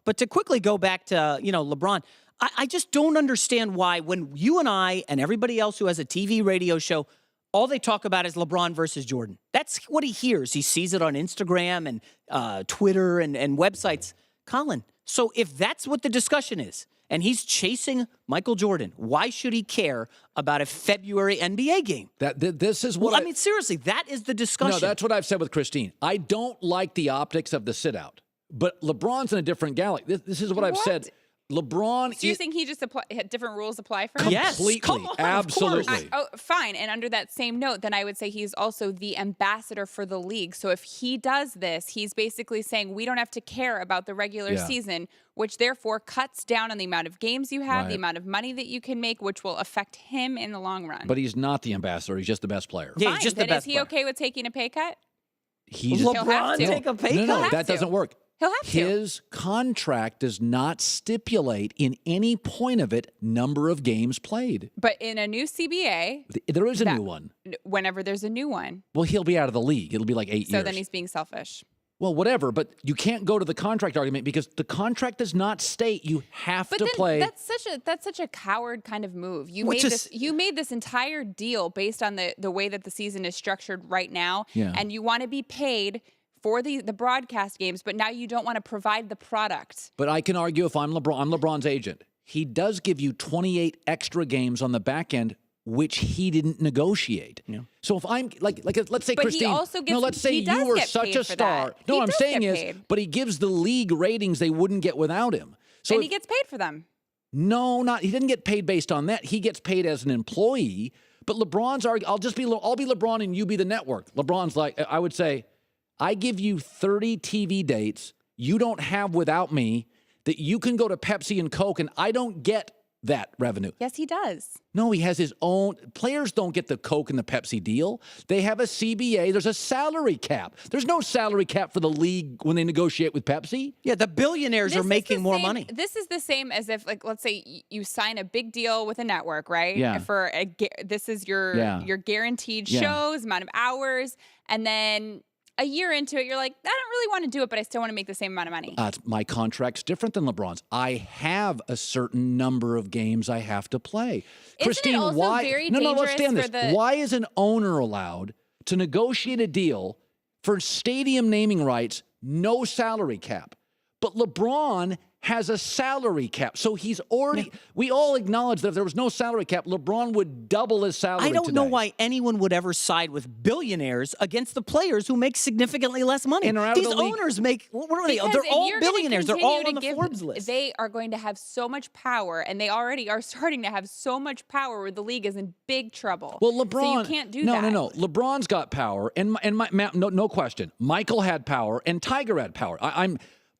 But to quickly go back to, LeBron, I just don't understand why when you and I and everybody else who has a TV radio show, all they talk about is LeBron versus Jordan. That's what he hears. He sees it on Instagram and Twitter and websites. Colin, so if that's what the discussion is, and he's chasing Michael Jordan, why should he care about a February NBA game? This is what I mean, seriously, that is the discussion. No, that's what I've said with Kristine. I don't like the optics of the sit-out. But LeBron's in a different galaxy. This is what I've said. LeBron. So you think he just different rules apply for him? Yes, completely, come on, absolutely. Fine. And under that same note, then I would say he's also the ambassador for the league. So if he does this, he's basically saying we don't have to care about the regular season, which therefore cuts down on the amount of games you have, the amount of money that you can make, which will affect him in the long run. But he's not the ambassador. He's just the best player. Yeah, Fine, he's just then the best is he player. okay with taking a pay cut? LeBron He'll have to. take a pay cut? No, that doesn't work. He'll have to. His contract does not stipulate in any point of it number of games played. But in a new CBA, There is a new one. whenever there's a new one, Well, he'll be out of the league. It'll be like 8 years. so then he's being selfish. Well, whatever, but you can't go to the contract argument because the contract does not state you have But to then play. that's such a coward kind of move. You Which made is- this you made this entire deal based on the way that the season is structured right now, and you want to be paid for the broadcast games, but now you don't want to provide the product. But I can argue if I'm LeBron's agent. He does give you 28 extra games on the back end, which he didn't negotiate. Yeah. So if I'm like let's say But Kristine, he also gets, let's say he does you were get such paid a for star. that. No, He I'm does saying get is, paid. but he gives the league ratings they wouldn't get without him. So And he gets paid for them. No, he didn't get paid based on that. He gets paid as an employee. But LeBron's I'll be LeBron and you be the network. LeBron's like, I would say, I give you 30 TV dates you don't have without me that you can go to Pepsi and Coke and I don't get that revenue. Yes, he does. No, he has his own. Players don't get the Coke and the Pepsi deal. They have a CBA. There's a salary cap. There's no salary cap for the league when they negotiate with Pepsi. Yeah, the billionaires are making more money. This is the same as if, like, let's say you sign a big deal with a network, right? Yeah. This is your guaranteed shows, amount of hours, and then a year into it, you're like, I don't really want to do it, but I still want to make the same amount of money. My contract's different than LeBron's. I have a certain number of games I have to play. Isn't Kristine, it also why? very No, let's dangerous stay on for this. the- Why is an owner allowed to negotiate a deal for stadium naming rights, no salary cap? But LeBron has a salary cap. So he's already, we all acknowledge that if there was no salary cap, LeBron would double his salary I don't know today. why anyone would ever side with billionaires against the players who make significantly less money. And are out of These the league. owners make, what are they? Because They're if all you're gonna billionaires. They're continue all to on the give- Forbes list. They are going to have so much power, and they already are starting to have so much power where the league is in big trouble. Well, LeBron. So you can't do that. No. LeBron's got power, and no question. Michael had power, and Tiger had power.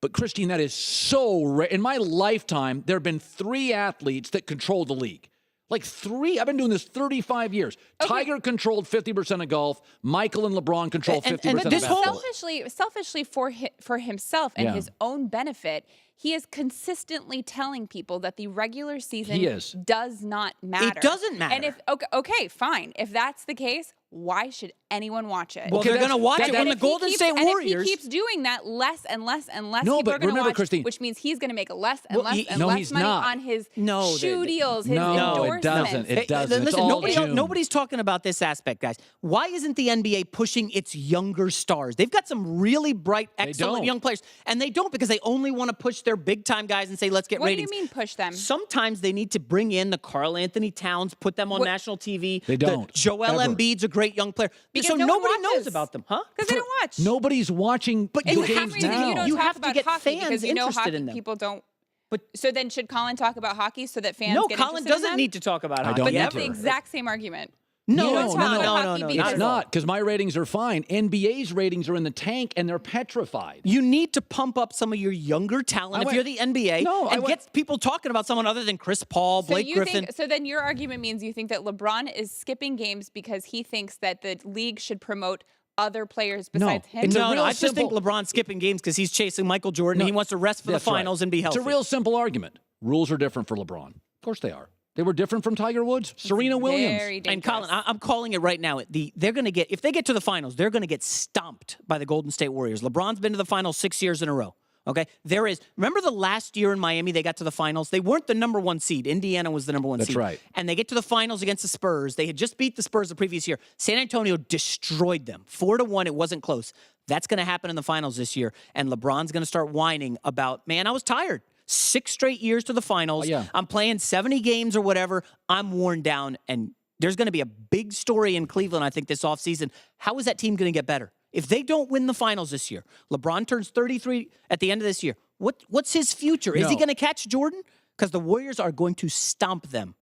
But Kristine, that is so rare. In my lifetime, there have been 3 athletes that control the league. Like 3. I've been doing this 35 years. Okay. Tiger controlled 50% of golf. Michael and LeBron controlled 50% and of this basketball. whole- Selfishly for himself and Yeah. his own benefit, he is consistently telling people that the regular season He is. does not matter. It doesn't matter. And if okay, fine. If that's the case, why should anyone watch it? Well, Okay, they're going to watch that- it when And the if he Golden keeps- State and Warriors. if he keeps doing that, less and less and less No, people but are going to remember, watch, Kristine- which means he's going to make less and Well, less he- and no, less he's money not. on his No, shoe deals, his No, it endorsements. doesn't. It doesn't. It's Listen, all June. nobody's talking about this aspect, guys. Why isn't the NBA pushing its younger stars? They've got some really bright, excellent don't. young players, and they don't because they only want to push their big-time guys and say, let's get What ratings. do you mean push them? Sometimes they need to bring in the Karl Anthony Towns, put them on national TV. They don't, Joel ever. Embiid's a great young player. Because so no one nobody knows watches. about them, huh? Because they don't watch. Nobody's watching But the you It's the have same games reason now. you don't You talk have to about get hockey fans because you know interested hockey in them. people don't. But So then should Colin talk about hockey so that fans no, get Colin interested in doesn't them? need to talk about I hockey. don't But need that's to. the exact same argument. No, You don't no, talk no, about no, hockey no, because- It's not, because my ratings are fine. NBA's ratings are in the tank, and they're petrified. You need to pump up some of your younger talent if you're the NBA and get people talking about someone other than Chris Paul, Blake Griffin. So then your argument means you think that LeBron is skipping games because he thinks that the league should promote other players besides him? It's a No, real I just think simple- LeBron's skipping games because he's chasing Michael Jordan. No, He wants to rest for the That's right. finals and be healthy. It's a real simple argument. Rules are different for LeBron. Of course they are. They were different from Tiger Woods, Serena Williams. Very dangerous. And Colin, I'm calling it right now. They're going to if they get to the finals, they're going to get stomped by the Golden State Warriors. LeBron's been to the finals 6 years in a row. Okay, there is. Remember the last year in Miami, they got to the finals. They weren't the number 1 seed. Indiana was the number 1 seed. That's right. And they get to the finals against the Spurs. They had just beat the Spurs the previous year. San Antonio destroyed them 4-1. It wasn't close. That's going to happen in the finals this year. And LeBron's going to start whining about, man, I was tired. 6 straight years to the finals. Oh, yeah. I'm playing 70 games or whatever. I'm worn down. And there's going to be a big story in Cleveland, I think, this offseason. How is that team going to get better? If they don't win the finals this year, LeBron turns 33 at the end of this year. What's his future? Is he No. going to catch Jordan? Because the Warriors are going to stomp them.